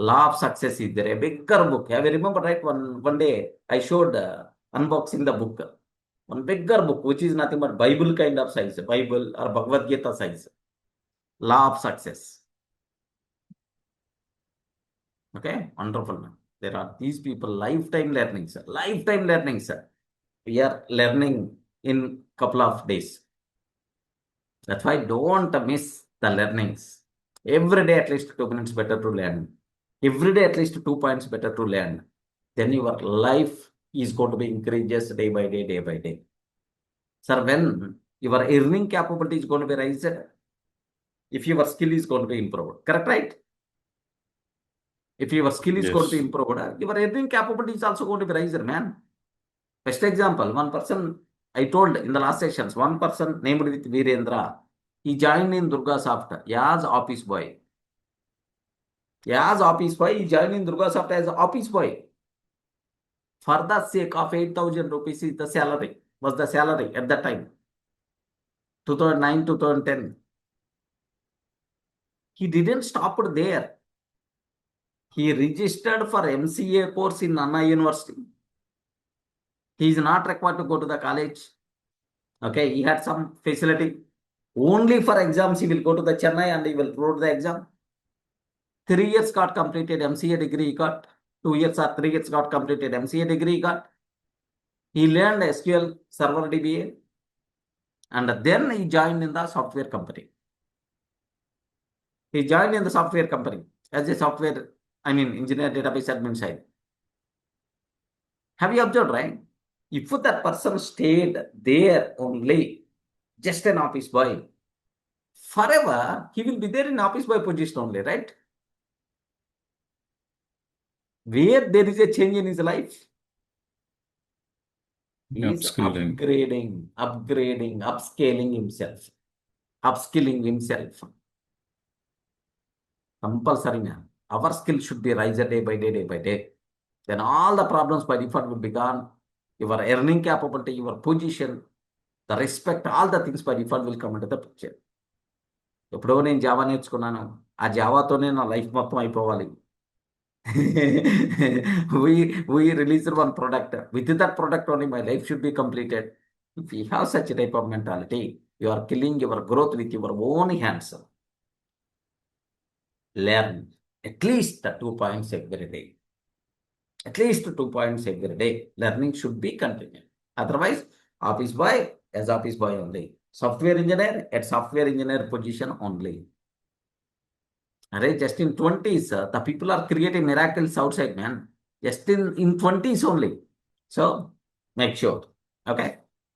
Law of Success is there, a bigger book. Have you remember, right? One day I showed unboxing the book. One bigger book, which is nothing but Bible kind of size, Bible or Bhagavad Gita size. Law of Success. Okay, wonderful. There are these people, lifetime learning, sir. Lifetime learning, sir. We are learning in couple of days. That's why don't miss the learnings. Every day at least 2 minutes better to learn. Every day at least 2 points better to learn. Then your life is going to be increases day by day, day by day. Sir, when your earning capability is going to be raised, if your skill is going to be improved. Correct, right? If your skill is going to be improved, your earning capability is also going to be raised, man. Best example, one person, I told in the last sessions, one person named with Virendra, he joined in DURGASOFT as office boy. As office boy, he joined in DURGASOFT as office boy. For the sake of 8,000 rupees is the salary, was the salary at that time. 2009, 2010. He didn't stop there. He registered for MCA course in Anna University. He is not required to go to the college. Okay, he had some facility. Only for exams, he will go to the Chennai and he will wrote the exam. 3 years got completed MCA degree he got. 2 years or 3 years got completed MCA degree he got. He learned SQL Server DBA. And then he joined in the software company. He joined in the software company as a software, engineer database admin side. Have you observed, right? If that person stayed there only, just an office boy, forever he will be there in office boy position only, right? Where there is a change in his life, he is upgrading, upscaling himself, upskilling himself. Compulsory, our skill should be raised day by day, day by day. Then all the problems by default will be gone. Your earning capability, your position, the respect, all the things by default will come into the picture. ఎప్పుడో నేను Java నేర్చుకున్నాను, ఆ జావాతోనే నా life మొత్తం అయిపోవాలి. we released one product. With that product only my life should be completed. If you have such a type of mentality, you are killing your growth with your own hands. Learn at least 2 points every day. At least 2 points every day. Learning should be continued. Otherwise, office boy as office boy only. Software engineer at software engineer position only. Just in 20s, the people are creating miracles outside, man. Just in 20s only. So, make sure. Okay.